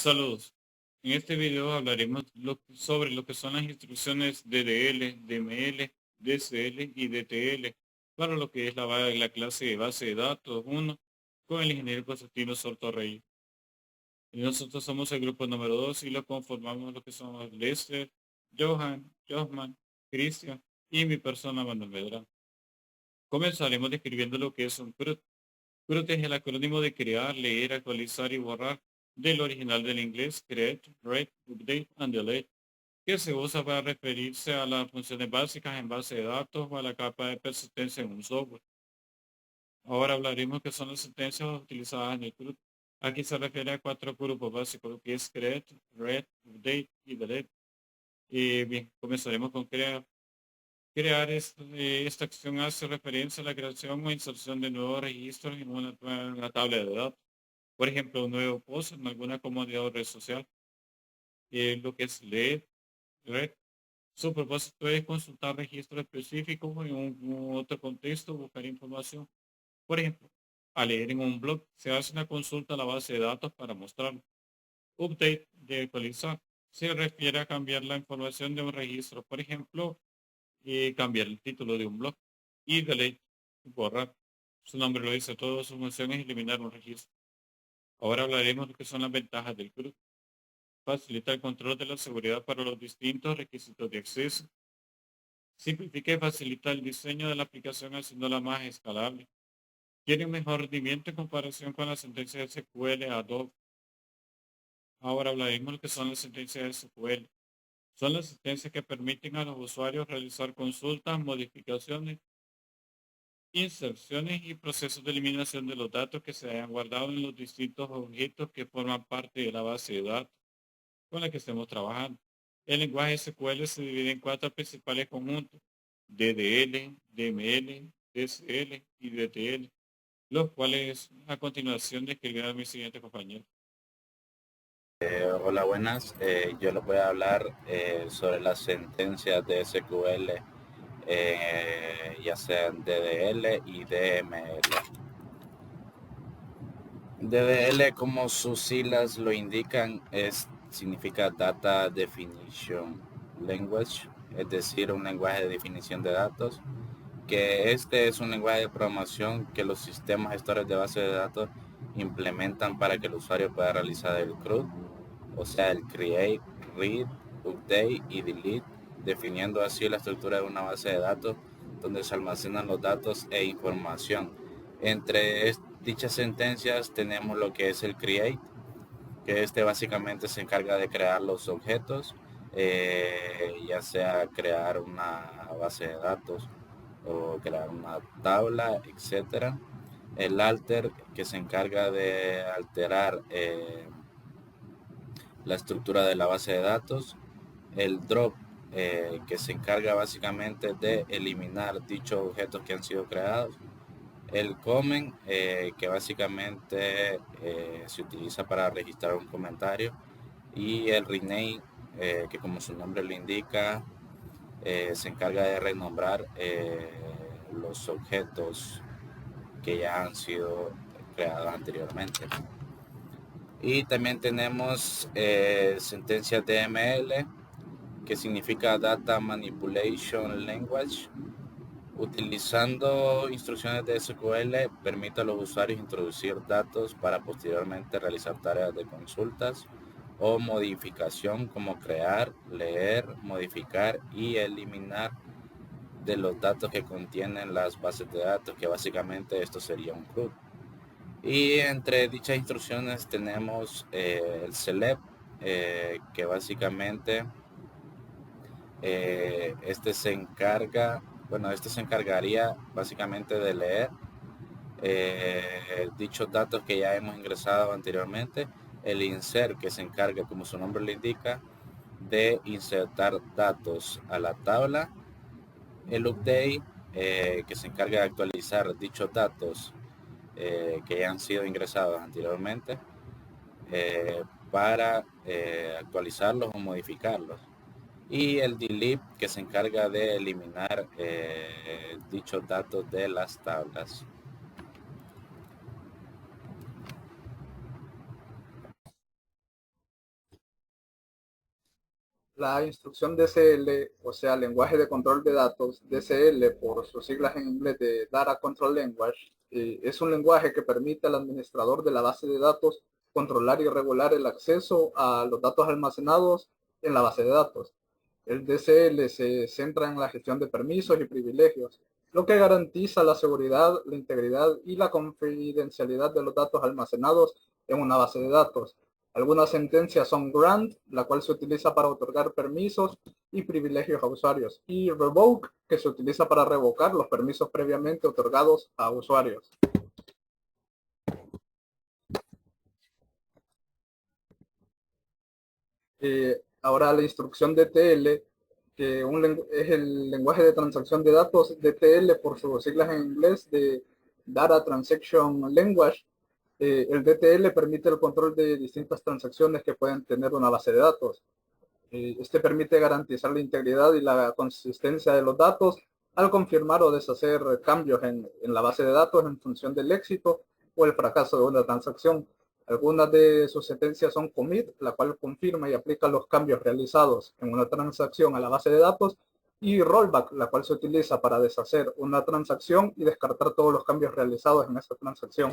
Saludos. En este video hablaremos sobre lo que son las instrucciones DDL, DML, DSL y DTL para lo que es la clase de base de datos 1 con el ingeniero Constantino Sortorrey. Y nosotros somos el grupo número 2 y lo conformamos lo que somos Lester, Johan, Johan, Cristian y mi persona Manuel Medrano. Comenzaremos describiendo lo que es un CRUD. CRUD es el acrónimo de crear, leer, actualizar y borrar del original del inglés create, write, update and delete, que se usa para referirse a las funciones básicas en base de datos o a la capa de persistencia en un software. Ahora hablaremos qué son las sentencias utilizadas en el CRUD. Aquí se refiere a 4 grupos básicos, lo que es create, write, update y delete. Y bien, comenzaremos con crear. Crear esta acción hace referencia a la creación o inserción de nuevos registros en una tabla de datos. Por ejemplo, un nuevo post en alguna comunidad o red social. Lo que es leer, red. Su propósito es consultar registros específicos en un otro contexto, buscar información. Por ejemplo, al leer en un blog, se hace una consulta a la base de datos para mostrarlo. Update de actualizar. Se refiere a cambiar la información de un registro. Por ejemplo, cambiar el título de un blog. Y delete, borrar. Su nombre lo dice todo, su función es eliminar un registro. Ahora hablaremos de qué son las ventajas del CRUD. Facilita el control de la seguridad para los distintos requisitos de acceso. Simplifica y facilita el diseño de la aplicación haciéndola más escalable. Tiene un mejor rendimiento en comparación con las sentencias SQL Adobe. Ahora hablaremos de lo que son las sentencias SQL. Son las sentencias que permiten a los usuarios realizar consultas, modificaciones, inserciones y procesos de eliminación de los datos que se hayan guardado en los distintos objetos que forman parte de la base de datos con la que estemos trabajando. El lenguaje SQL se divide en 4 principales conjuntos: DDL, DML, DSL y DTL, los cuales a continuación describirá a mi siguiente compañero. Hola, buenas. Yo les voy a hablar sobre las sentencias de SQL, ya sean DDL y DML. DDL, como sus siglas lo indican, significa Data Definition Language, es decir, un lenguaje de definición de datos, que este es un lenguaje de programación que los sistemas gestores de base de datos implementan para que el usuario pueda realizar el CRUD, o sea, el create, read, update y delete, definiendo así la estructura de una base de datos donde se almacenan los datos e información. Entre dichas sentencias tenemos lo que es el create, que este básicamente se encarga de crear los objetos, ya sea crear una base de datos o crear una tabla, etcétera. El alter, que se encarga de alterar la estructura de la base de datos. El drop, que se encarga básicamente de eliminar dichos objetos que han sido creados. El comment, que básicamente se utiliza para registrar un comentario. Y el rename, que como su nombre lo indica, se encarga de renombrar los objetos que ya han sido creados anteriormente. Y también tenemos sentencias DML, que significa Data Manipulation Language. Utilizando instrucciones de SQL, permite a los usuarios introducir datos para posteriormente realizar tareas de consultas o modificación, como crear, leer, modificar y eliminar de los datos que contienen las bases de datos, que básicamente esto sería un CRUD. Y entre dichas instrucciones tenemos el select, que básicamente este se encargaría básicamente de leer dichos datos que ya hemos ingresado anteriormente. El insert, que se encarga, como su nombre le indica, de insertar datos a la tabla. El update, que se encarga de actualizar dichos datos que ya han sido ingresados anteriormente, para actualizarlos o modificarlos. Y el delete, que se encarga de eliminar dichos datos de las tablas. La instrucción DCL, o sea, lenguaje de control de datos, DCL por sus siglas en inglés de Data Control Language, es un lenguaje que permite al administrador de la base de datos controlar y regular el acceso a los datos almacenados en la base de datos. El DCL se centra en la gestión de permisos y privilegios, lo que garantiza la seguridad, la integridad y la confidencialidad de los datos almacenados en una base de datos. Algunas sentencias son grant, la cual se utiliza para otorgar permisos y privilegios a usuarios, y revoke, que se utiliza para revocar los permisos previamente otorgados a usuarios. Ahora la instrucción DTL, que es el lenguaje de transacción de datos, DTL por sus siglas en inglés de Data Transaction Language. El DTL permite el control de distintas transacciones que pueden tener una base de datos. Este permite garantizar la integridad y la consistencia de los datos al confirmar o deshacer cambios en la base de datos en función del éxito o el fracaso de una transacción. Algunas de sus sentencias son commit, la cual confirma y aplica los cambios realizados en una transacción a la base de datos, y rollback, la cual se utiliza para deshacer una transacción y descartar todos los cambios realizados en esa transacción.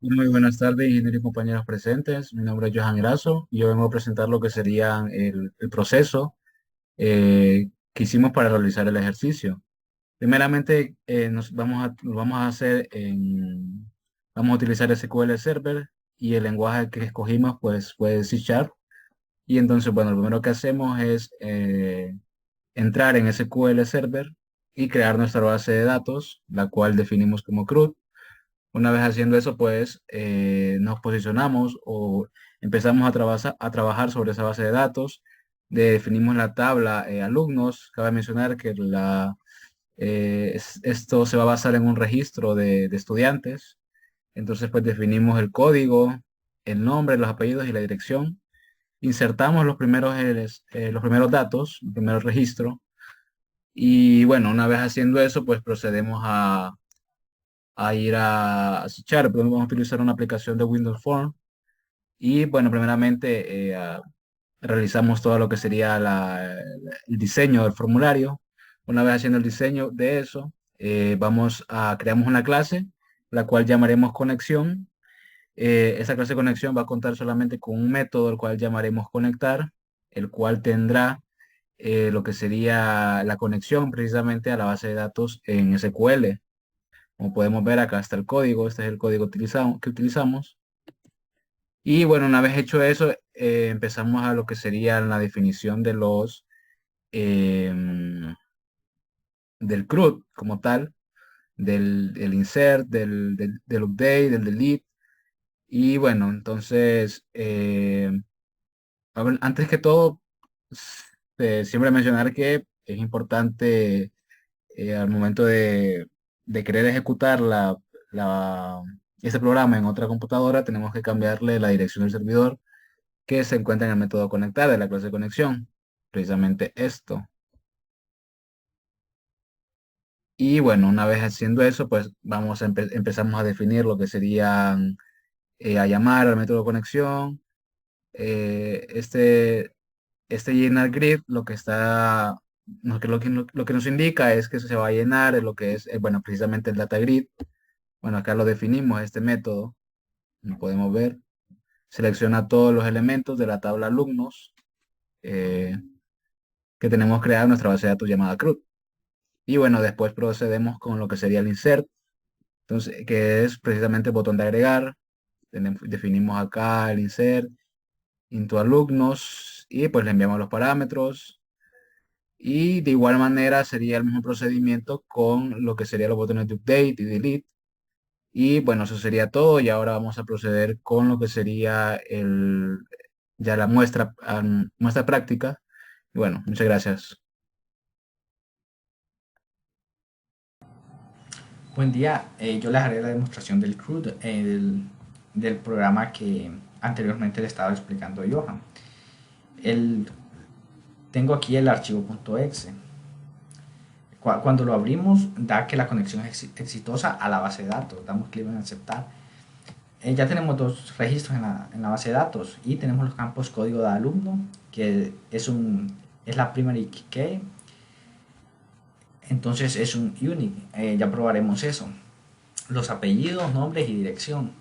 Muy buenas tardes, ingenieros y compañeros presentes. Mi nombre es Johan Erazo y yo vengo a presentar lo que sería el proceso que hicimos para realizar el ejercicio. Primeramente, vamos a hacer vamos a utilizar SQL Server y el lenguaje que escogimos pues fue C Sharp. Y entonces, bueno, lo primero que hacemos es entrar en SQL Server y crear nuestra base de datos, la cual definimos como CRUD. Una vez haciendo eso, pues nos posicionamos o empezamos a trabajar sobre esa base de datos. Definimos la tabla alumnos. Cabe mencionar que esto se va a basar en un registro de estudiantes. Entonces, pues definimos el código, el nombre, los apellidos y la dirección. Insertamos los primeros datos, el primer registro. Y bueno, una vez haciendo eso, pues procedemos a ir a Chart, pero vamos a utilizar una aplicación de Windows Form. Y bueno, primeramente realizamos todo lo que sería el diseño del formulario. Una vez haciendo el diseño de eso, creamos una clase, la cual llamaremos conexión. Esa clase de conexión va a contar solamente con un método, el cual llamaremos conectar, el cual tendrá lo que sería la conexión precisamente a la base de datos en SQL. Como podemos ver, acá está el código. Este es el código que utilizamos. Y bueno, una vez hecho eso, empezamos a lo que sería la definición de del CRUD como tal, del insert, del update, del delete. Y bueno, entonces, antes que todo, siempre mencionar que es importante al momento de querer ejecutar este programa en otra computadora, tenemos que cambiarle la dirección del servidor que se encuentra en el método conectar de la clase de conexión. Precisamente esto. Y bueno, una vez haciendo eso, pues empezamos a definir lo que serían a llamar al método de conexión. Eh, este, este llenar grid lo que nos indica es que se va a llenar lo que es, bueno, precisamente el data grid. Bueno, acá lo definimos, este método, lo podemos ver. Selecciona todos los elementos de la tabla alumnos eh, que tenemos creada en nuestra base de datos llamada CRUD. Y bueno, después procedemos con lo que sería el insert, entonces, que es precisamente el botón de agregar. Definimos acá el insert, into alumnos, y pues le enviamos los parámetros. Y de igual manera sería el mismo procedimiento con lo que serían los botones de update y delete. Y bueno, eso sería todo. Y ahora vamos a proceder con lo que sería ya la muestra práctica. Y bueno, muchas gracias. Buen día, yo les haré la demostración del CRUD, del programa que anteriormente le estaba explicando Johan. Tengo aquí el archivo .exe. Cuando lo abrimos, da que la conexión es exitosa a la base de datos. Damos clic en aceptar. Ya tenemos dos registros en la base de datos y tenemos los campos código de alumno, que es la primary key, entonces es un unique. Ya probaremos eso. Los apellidos, nombres y dirección.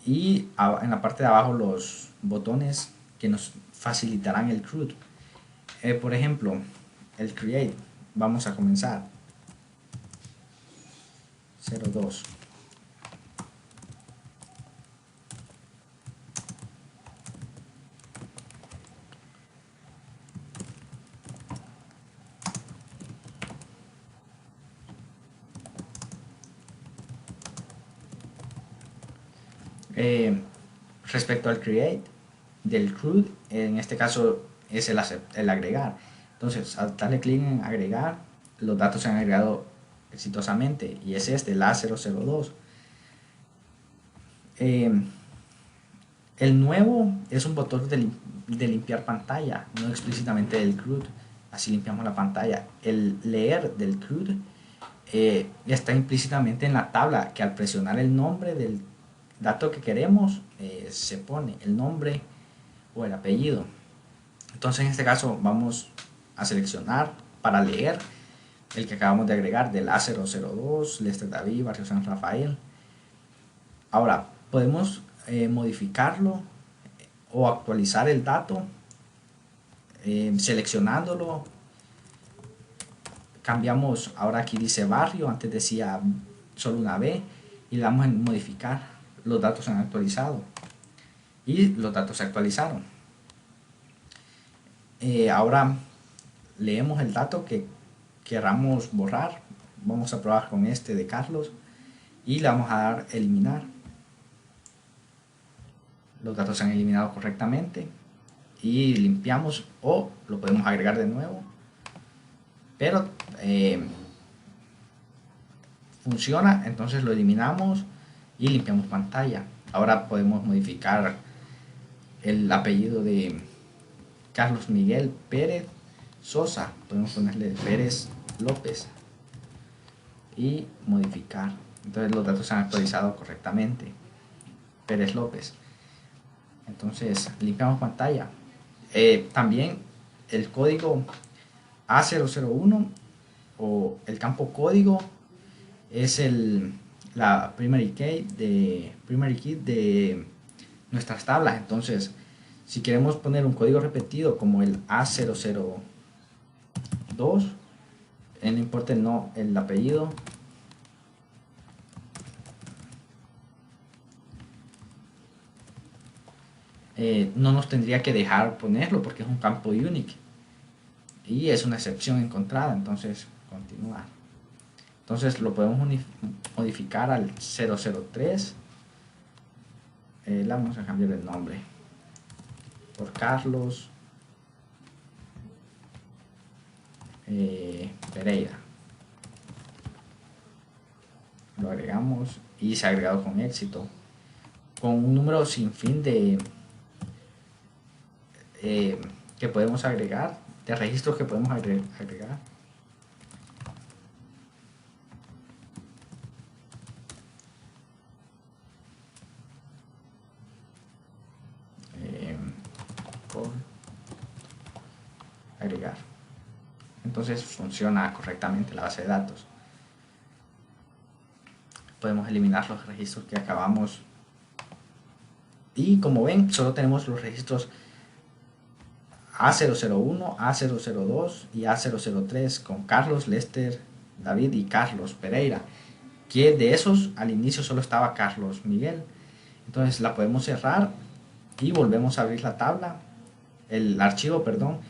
Y en la parte de abajo los botones que nos facilitarán el CRUD. Por ejemplo, el create. Vamos a comenzar. 02. Respecto al create del CRUD, en este caso es el agregar. Entonces, al darle clic en agregar, los datos se han agregado exitosamente y es este, el A002. El nuevo es un botón de limpiar pantalla, no explícitamente del CRUD. Así limpiamos la pantalla. El leer del CRUD está implícitamente en la tabla, que al presionar el nombre del dato que queremos se pone el nombre o el apellido. Entonces en este caso vamos a seleccionar para leer el que acabamos de agregar del A002, Lester David, Barrio San Rafael. Ahora podemos modificarlo o actualizar el dato seleccionándolo. Cambiamos, ahora aquí dice barrio, antes decía solo una B, y le damos en modificar. Los datos se han actualizado y los datos se actualizaron. Ahora leemos el dato que queramos borrar. Vamos a probar con este de Carlos y le vamos a dar eliminar. Los datos se han eliminado correctamente y limpiamos, o lo podemos agregar de nuevo, pero funciona. Entonces lo eliminamos y limpiamos pantalla. Ahora podemos modificar el apellido de Carlos Miguel Pérez Sosa, podemos ponerle Pérez López y modificar. Entonces los datos se han actualizado correctamente, Pérez López. Entonces limpiamos pantalla. También el código A001 o el campo código es la primary key de nuestras tablas. Entonces si queremos poner un código repetido como el A002, no importa el apellido, no nos tendría que dejar ponerlo porque es un campo unique y es una excepción encontrada. Entonces continuar. Entonces lo podemos modificar al 003. Le vamos a cambiar el nombre por Carlos Pereira. Lo agregamos y se ha agregado con éxito, con un número sin fin de que podemos agregar, de registros que podemos agregar. Por agregar. Entonces funciona correctamente la base de datos. Podemos eliminar los registros que acabamos y, como ven, solo tenemos los registros A001, A002 y A003 con Carlos, Lester, David y Carlos Pereira, que de esos al inicio solo estaba Carlos Miguel. Entonces la podemos cerrar y volvemos a abrir la tabla, el archivo, perdón,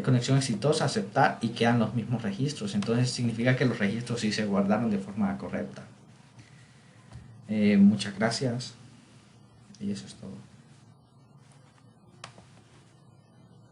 conexión exitosa, aceptar, y quedan los mismos registros. Entonces significa que los registros sí se guardaron de forma correcta. Muchas gracias y eso es todo.